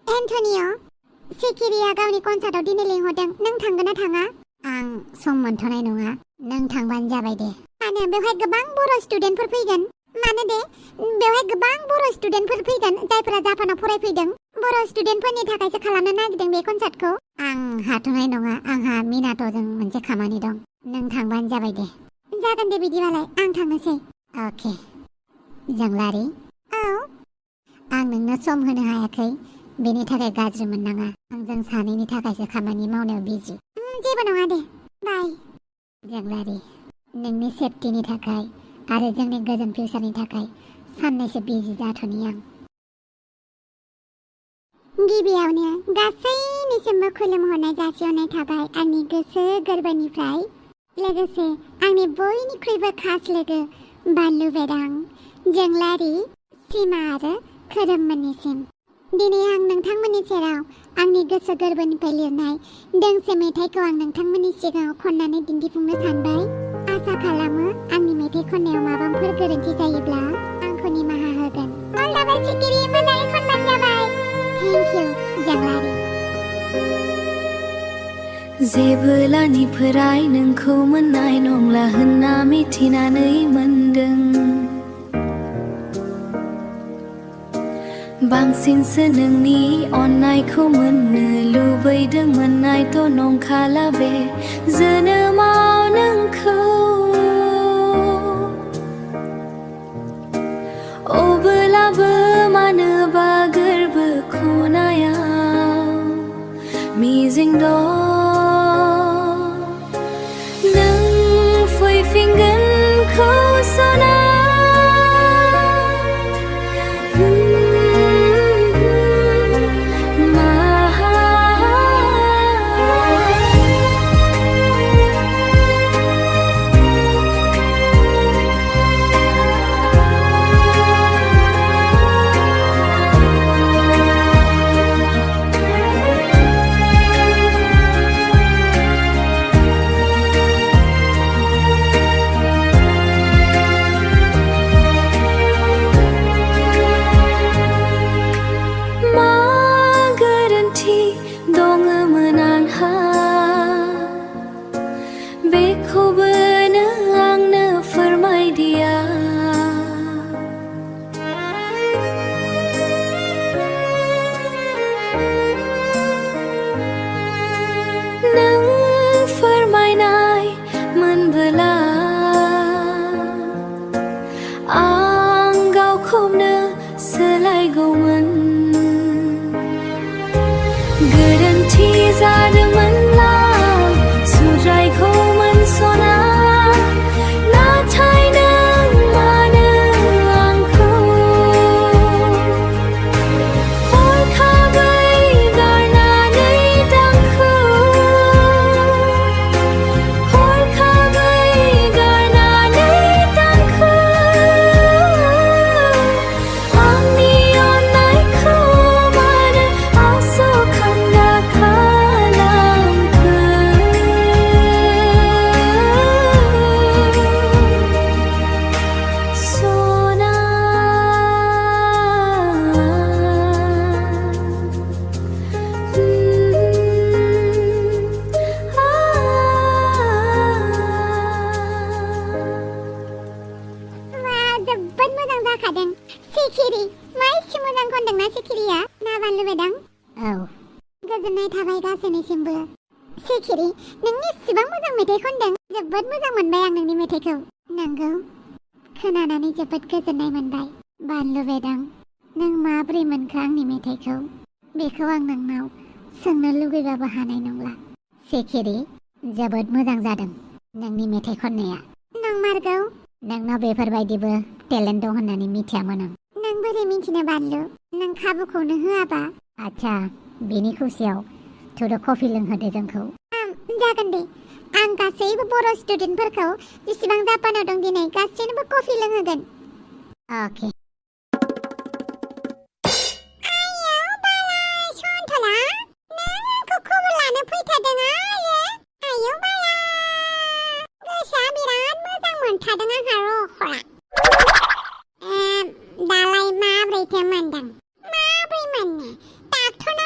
एन्टनिय' शिकिरिया गावनि कनसार्टआव दिनै लिंहरदों नों थांगोन ना थाङा? आं सम मोनथ'नाय नङा नों थांबानो जाबाय दे। मानो बेवहाय गोबां बर' स्टुडेन्टफोर फैगोन। मानो दे बेवहाय गोबां बर' स्टुडेन्टफोर फैगोन जायफोरा जापानाव फरायफैदों। बर' स्टुडेन्टफोरनि थाखायसो खालामनो नागिरदों बे कनसार्टखौ। आं हाथ'नाय नङा आंहा मिनाट'जों मोनसे खामानि दं। नों थांबानो जाबाय दे। जागोन दे बिदिबालाय आं थांनोसै। अके जोंलारि। औ आं नोंनो सम होनो हायाखै बेनि थाखाय गाज्रि मोननाङा। आं जों सानैनि थाखायसो खामानि मावनायाव बिजि। जेबो नङा दे बाय। जोंलारि नोंनि सेफटिनि थाखाय आरो जोंनि गोजोन फिउचारनि थाखाय साननैसो बिजि जाथ'नि आं। गिबियावनो गासैनिसिमबो खुलुमहरनाय जासिहरनाय थाबाय आंनि गोसो गोरबोनिफ्राय। लोगोसे आंनि बयनिख्रुइबो खास लोगो बानलु बेदां, जोंलारि, सिमा आरो खोरोममोननिसिम। दिनै आं नोंथांमोननि सेराव आंनि गोसो गोरबोनिफ्राय लिरनाय दोंसे मेथाइखौ आं नोंथांमोननि सिगाङाव खननानै दिन्थिफुंनो सानबाय। आसा खालामो आंनि मेथाइ खननायाव माबाफोर गोरोन्थि जायोब्ला आंखौ निमाहा होगोन। अब्लाबो शिकिरि मोजाङै खनबानो जाबाय। Thank you जोंलारि। जेबोलानिफ्राय नोंखौ मोननाय नंला होनना मिथिनानै मोनदों। बांसिनसो नोंनि अननायखौ मोननो लुबैदोंमोन नायथ' नंखाला बे जोनोमाव नोंखौ। अब्लाबो मानोबा गोरबो खनायाव मिजिं दं नों फैफिनगोनखौ साना। गोरोन्थि जादोंमोनब्ला सुद्रायखौ मोनस'ना। नाथाय नों मानो आंखौ हरखाबै गारनानै थांखो? हरखाबै गारनानै थांखो आंनि अननायखौ मानो आसखान्दा खालामखो? सना जोबोद मोजां जाखादों शिकिरि। माइसि मोजां खनदोंना शिकिरिया ना बानलु बेदां? औ गोजोननाय थाबाय गासैनिसिमबो। शिकिरि नों इसिबां मोजां मेथाइ खनदों। जोबोद मोजां मोनबाय आं नोंनि मेथाइखौ। नंगौ खोनानानै जोबोद गोजोननाय मोनबाय। बानलु बेदां नों माबोरै मोनखो आंनि मेथाइखौ? बेखौ आं नोंनाव सोंनो लुगैबाबो हानाय नंला। शिकिरि जोबोद मोजां जादों नोंनि मेथाइ खननाया। नंमारगौ नोंनाव बेफोरबायदिबो टेलेन्ट दं होननानै मिथियामोन आं। नों बोरै मिथिनो बानलु? नों खाबुखौनो होआबा। आच्छा बेनि खुसियाव थुदो कफि लोंहोदो जोंखौ। जागोन दे आं गासैबो बर' स्टुडेन्टफोरखौ जेसेबां जापानाव दं दिनै गासैनोबो कफि लोंहोगोन। अके आयौ बाला सन्थला नों आंखौ खबर लानो फैथारदों आरो। आयौ बाला गोसोआ बिराद मोजां मोनथारदों आंहा रखला। दालाय माब्रैथो मोनदों? माब्रै मोननो? डाक्टरनाव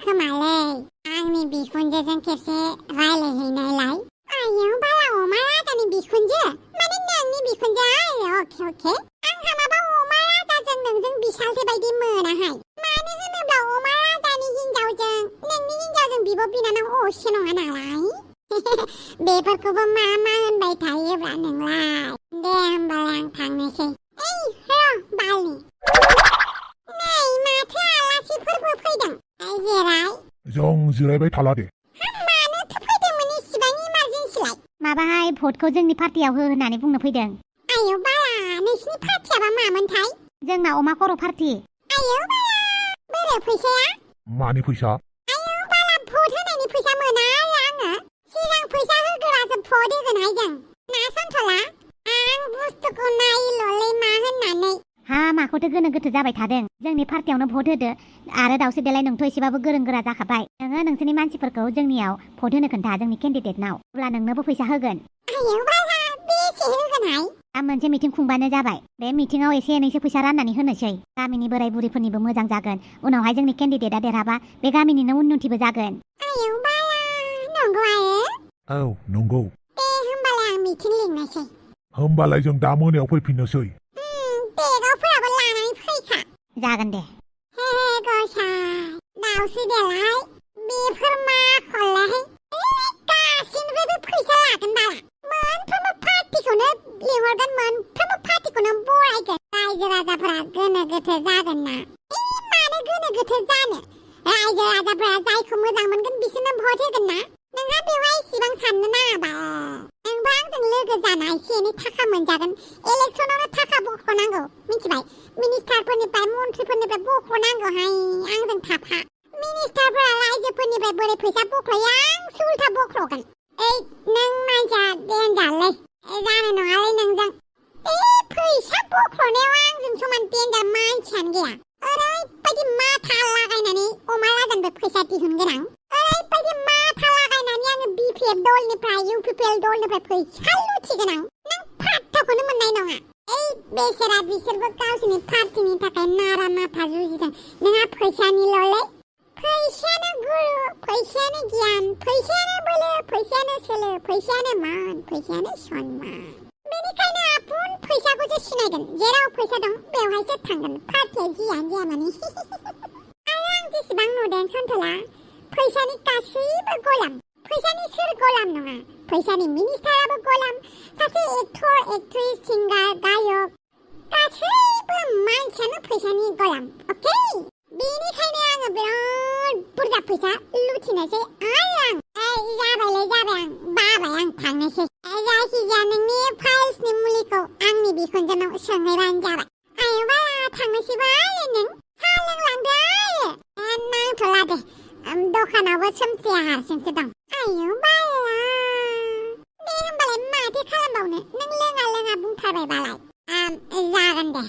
खोमालै आंनि बिखुनजोजों खेबसे रायलायहैनायलाय आयौ बाला अमा राजानि बिखुनजो माने नोंनि बिखुनजो अके आंहा माबा अमा राजाजों नोंजों बिसालथो बायदि मोनाहाय मानो होनोब्ला अमा राजानि हिनजावजों नोंनि हिनजावजों बिब' बिनानाव असे नङा नालाय बेफोरखौबो मा होनबाय थायोब्रा नोंलाय दे होमबालाय आं थांनोसै ओइ र' बालनि नै माथो आलासिफोरबो फैदों जिराय जों जिरायबाय थाला दे मानोथो फैदोंमोन इसिबां इमारजेन्सिलाय माबाहाय भटखौ जोंनि पार्टियाव हो होननानै बुंनो फैदों आयौ बाला नोंसिनि पार्टियाबा मामोनथाय जोंना अमा खर' पार्टी आयौ बाला बोरो फैसाया मानि फैसा आयौ बाला भट होनायनि फैसा मोना आङो सिगां फैसा होग्रासो भट होगोनहाय जों ना सानथला आं बुस्थुखौ नायल'लै मा होननानै हा माखौथो गोनो गोथो जाबाय थादों जोंनि पार्टियावनो भट होदो आरो दावसो देलाय नोंथ' एसेबाबो गोरों गोरा जाखाबाय नोङो नोंसोरनि मानसिफोरखौ जोंनियाव भट होनो खोन्था जोंनि केन्डिडेटनाव अब्ला नोंनोबो फैसा होगोन आयौ बाला बेसे होगोनहाय दा मोनसे मिटिं खुंबानो जाबाय बे मिटिंआव एसे एनैसो फैसा राननानै होनोसै गामिनि बोराय बुरिफोरनिबो मोजां जागोन उनावहाय जोंनि केन्डिडेटआ देरहाबा बे गामिनिनो उन्नतिबो जागोन आयौ बाला नंगौ आरो औ नंगौ दे होमबालाय आं मिटिं लिंनोसै होमबालाय जों दा मोनायाव फैफिननोसै देगावफोराबो लानानै फैखा जागोन दे हे गसाय दावसो देलाय बेफोर मा खौलाय गासिनिफ्रायबो फैसा लागोन बाला मोनफ्रोमबो पार्टिखौनो लिंहरगोन मोनफ्रोमबो पार्टिखौनो बरायगोन रायजो राजाफोरा गोनो गोथो जागोन ना मानो गोनो गोथो जानो रायजो राजाफोरा जायखौ मोजां मोनगोन बिसोरनो भट होगोन ना नोंहा बेवहाय इसिबां साननो नाङाबा नोंबो आंजों लोगो जाना एसे एनै थाखा मोनजागोन इलेक्सनावनो थाखा बख'नांगौ मिथिबाय मिनिस्टारफोरनिफ्राय मन्थ्रिफोरनिफ्राय बख'नांगौहाय आंजों थाफा मिनिस्टारफोरा रायजोफोरनिफ्राय बोरै फैसा बख'यो आंसो उल्था बख'गोन ओइ नों मानसिया देनजारलै जानाय नङालै नोंजों फैसा बख'नायाव आंजों समान देनजार मानसियानो गैया ओरैबायदि माथा लागायनानै अमा राजानिफ्राय फैसा दिहुनगोन आं ओरैबायदि माथा लागायनानै आङो बिपिएफ दलनिफ्राय इउपिपिएल दलनिफ्राय फैसा लुथिगोन आं नों फात्ताखौनो मोननाय नङा बेसेरा बिसोरबो गावसोरनि पार्टिनि थाखाय नारा नाथा जुजिदों नोंहा फैसानिल'लै फैसायानो गुरु फैसायानो गियान फैसायानो बोलो फैसायानो सोलो फैसायानो मान फैसायानो सन्मान बेनिखायनो आपुन फैसाखौसो सिनायगोन जेराव फैसा दं बेवहायसो थांगोन पार्टिया जियानो जाया माने आरो आं जेसेबां नुदों सन्थला फैसानि गासैबो गलाम फैसानि सोर गलाम नङा फैसानि मिनिस्टाराबो गलाम सासे एक्टर एक्ट्रिस सिंगार गायक गासैबो मानसियानो फैसानि गलाम अके बेनिखायनो आङो बिराद बुरजा फैसा लुथिनोसै आरो आं जाबायलै जाबाय आं बाबाय आं थांनोसै जायखिजाया नोंनि फाइल्सनि मुलिखौ आंनि बिखुनजोनाव सोंहैबानो जाबाय आयौ बाला थांनोसैबा नों साहा लोंलांदो नांथ'ला दे दखानावबो सोमस्रिया हारसिंसो दं आयौ बाला दे होमबालाय माथो खालामबावनो नों लोङा बुंथारबाय बालाय जागोन दे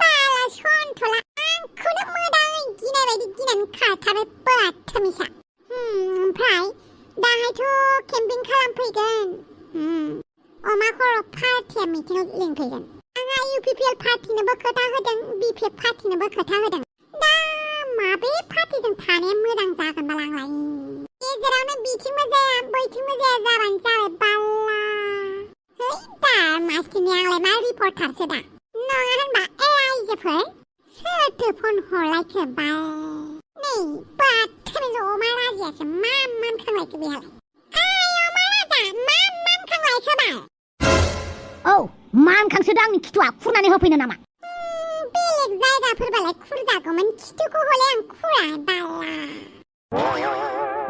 बाला सन्थ'ला आंखौनो मोदाङै गिनाय बायदि गिनानै खारथारबाय बोराद थोमिसा ओमफ्राय दाहायथ' केम्पिं खालामफैगोन अमा खर' पार्टिया मिटिङाव लिंफैगोन आंहा इउपिपिएल पार्टिनोबो खोथा होदों बिपिएफ पार्टिनोबो खोथा होदों दा माबे पार्टिजों थानाया मोजां जागोन बालांलाय गेजेरावनो बिथिंबो जाया बैथिंबो जाया जाबानो जाबाय बाला है दा मासथिनि आंलाय मा रिपर्टारसो दा नङा होनबा आइजोफोर सोरथो फन हरलायखो बाल नै बाथोनजों अमा राजायासो मा मानखांलायखो बेहालाय अमा राजा मा मानखांलायखो बाल औ मानखांसोदो आंनि खिथुआ खुरनानै होफैनो नामा बेलेग जायगाफोरबालाय खुरजागौमोन खिथुखौ हले आं खुरा बाला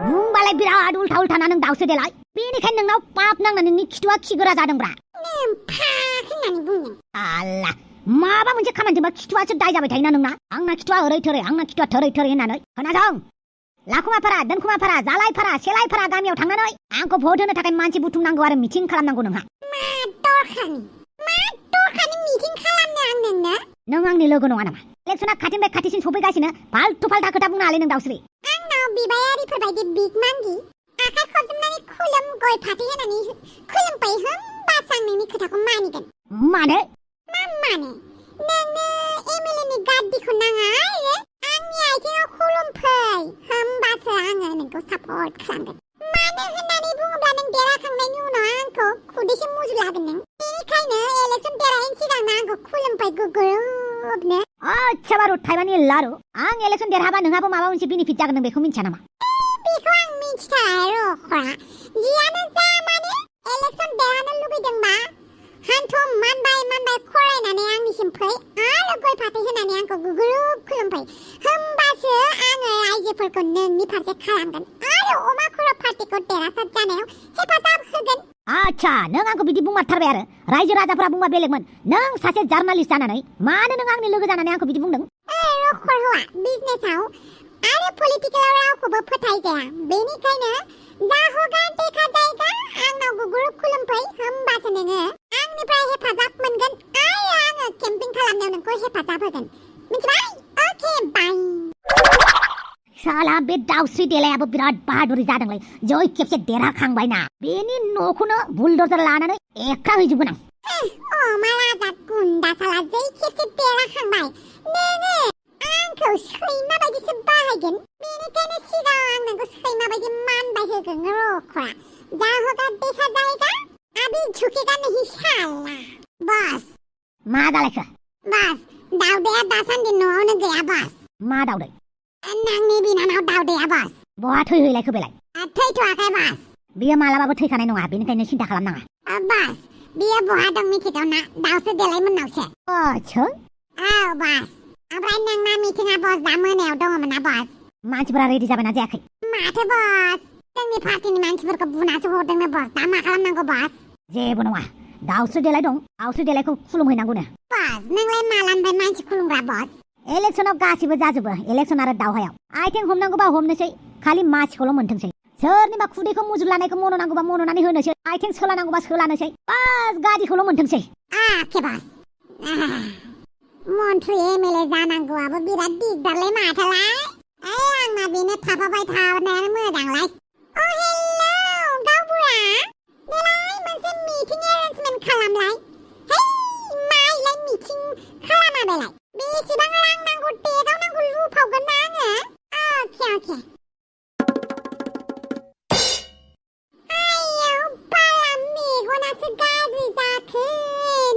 बुंबालाय बिराद उल्था उल्था ना नों दावसो देलाय बेनिखायनो नोंनाव पाप नांनानै नोंनि खिथुआ खिगोरा जादोंब्रा फा होननानै बुंदों आल्ला माबा मोनसे खामानिजोंबा खिथुआसो दाय जाबाय थायोना नोंना आंना खिथुआ ओरै थोरै आंना खिथुआ थोरै थोरै होननानै खोनादों लाखुमाफारा दोनखुमाफारा जालायफारा सेलायफारा गामियाव थांनानै आंखौ भट होनो थाखाय मानसि बुथुमनांगौ आरो मिटिं खालामनांगौ नोंहा मा दरखारनि मिटिं खालामनो आं नोंनो नों आंनि लोगो नङा नामा इलेक्सना खाथिनिफ्राय खाथिसिन सफैगासिनो फाल्थु फाल्था खोथा बुंनो हालै नों दावस्रि आंनाव बिबायारिफोर बायदि बिग मांगि आखाइ खबजोबनानै खुलुम गय फाथै होनानै खुलुमबाय होमबासो आं नोंनि खोथाखौ मानिगोन मानो मा माने नोंनो एमएलए नि गाद्दिखौ नाङा आरो आंनि आथिङाव खुलुम फै होमबासो आङो नोंखौ सापर्ट खालामगोन मानो होननानै बुङोब्ला नों देरहाखांनायनि उनाव आंखौ खुदैसो मुजुलागोन नों बेनिखायनो इलेक्सन देरहायैनि सिगांनो आंखौ खुलुमफै गुगुरुबनो अच्छा बारु थाइबानि लारु आं इलेक्सन देरहाबा नोंहाबो माबा मोनसे बेनिफिट जागोन नों बेखौ मिन्थिया नामा बेखौ आं मिथिथारा रखरा जियानो जा माने इलेक्सन देरहानो लुबैदोंबा हान्थु मानबाय फरायनानै आंनिसिम फै आरो गय फाथै होनानै आंखौ गुगुरुब खुलुमफै होमबासो आङो रायजोफोरखौ नोंनि फारसे खालामगोन आरो अमा खर' पार्टिखौ देरहासार जानायाव हेफाजाब होगोन आच्छा नों आंखौ बिदि बुंमारथारबाय आरो रायजो राजाफोरा बुंबा बेलेगमोन नों सासे जार्नालिस्ट जानानै मानो नों आंनि लोगो जानानै आंखौ बिदि बुंदों रखर हौवा बिजनेसाव आरो पलिटिकेलाव रावखौबो फोथायजाया बेनिखायनो जाहोगा देखा जायगा आंनाव गुगुरुब खुलुमफै होमबासो नोङो आंनिफ्राय हेफाजाब मोनगोन आरो आङो केम्पिं खालामनायाव नोंखौ हेफाजाब होगोन मिथिबाय अके बाय साला बे दाउस्रि देलायाबो बिराद बाहादुरि जादोंलै जै खेबसे देरहाखांबायना बेनि न'खौनो बुलडोजर लानानै एक्रा हैजोबगोन आं अमा राजा गुन्दा साला जै खेबसे देरहाखांबाय नोङो आंखौ सैमा बायदिसो बाहायगोन बेनिखायनो सिगां आं नोंखौ सैमा बायदि मानबाय होगोन रखरा जाहोगा देखा जायगा अभी झुकेगा नहीं साला बस मा जालायखो बस दाउदैया दासान्दि न'आवनो गैया बस मा दाउदै नोंनि बिनानाव दाउदैया बस बहा थैहैलायखो बेलाय थैथ'वाखै बस बियो मालाबाबो थैखानाय नङा बेनिखायनो सिन्था खालामनाङा बस बियो बहा दं मिथिगौ ना दाउसो देलायमोननावसो अच्छा औ बस ओमफ्राय नोंना मिटिंआ बस दा मोनायाव दङमोन ना बस मानसिफोरा रेडि जाबायना जायाखै माथो बस जोंनि पार्टिनि मानसिफोरखौ बुनासो हरदोंनो बस दा मा खालामनांगौ बस जेबो नङा दाउस्रि देलाय दं दाउस्रि देलायखौ खुलुमहैनांगौनो बस नोंलाय मालानिफ्राय मानसि खुलुमग्रा बस इलेक्सनाव गासिबो जाजोबो इलेक्सन आरो दावहायाव आइथिं हमनांगौबा हमनोसै खालि मासिखौल' मोनथोंसै सोरनिबा खुदैखौ मुजुलानायखौ मन'नांगौबा मन'नानै होनोसै आइथिं सोलानांगौबा सोलानोसै बास गादिखौल' मोनथोंसै के बस मन्थ्रि एमएलए जानांगौआबो बिराद दिगदारलै माथोलाय आंना बेनो थाफाबाय थानायानो मोजांलाय हेलौ गावबुरा देलाय मोनसे मिटिं एरेन्जमेन्ट खालामलाय माइलाय मिटिं खालामा बेलाय बेसेबां रां नांगौ टेगाव नांगौ लुफावगोन ना आङो अके आयौ बाला मेगनासो गाज्रि जाखो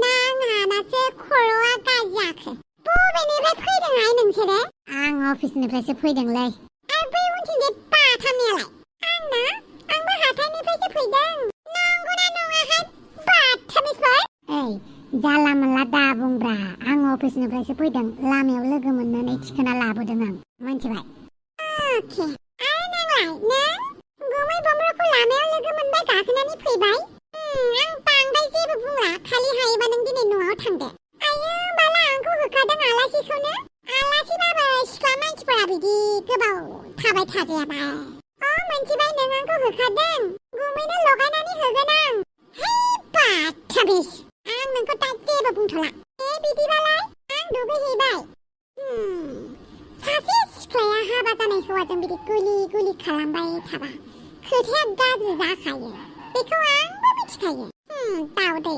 ना आंहानासो खर'आ गाज्रि जाखो बबेनिफ्राय फैदोंहाय नोंसोरो आं अफिसनिफ्रायसो फैदोंलै आरो बै उनथिंजाय बाथामनियालाय आंबो हाथायनिफ्रायसो फैदों नंगौना नङाहाय बाथामिसफोर जाला मोनला दा बुंब्रा आं अफिसनिफ्रायसो फैदों लामायाव लोगो मोननानै थिखोना लाबोदों आं मिथिबाय अके आरो नोंलाय नों गुमै बमब्रखौ लामायाव लोगो मोनबाय गाखोनानै फैबाय आं बांद्राय जेबो बुंला खालि हायोबा नों दिनै न'आव थांदो आयौ बाला आंखौ होखादों आलासिखौनो आलासिबाबो सिख्ला मानसिफोरा बिदि गोबाव थाबाय थाजायाबा मोनथिबाय नों आंखौ होखादों गुमैनो लगायनानै होगोन आं बाथामिस आं नोंखौ दा जेबो बुंथ'ला बिदिबालाय आं दुगैहैबाय सासे सिख्लाया हाबा जानाय हौवाजों बिदि गुलि खालामबाय थाबा खोथाया गाज्रि जाखायो बेखौ आंबो मिथिखायो दाउदै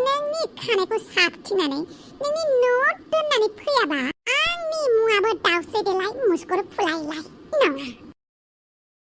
नोंनि खानायखौ साबथिंनानै नोंनि न'आव दोननानै फैयाबा आंनि मुङाबो दाउस्रि देलाय मुसुगुर फुलायलाय नङा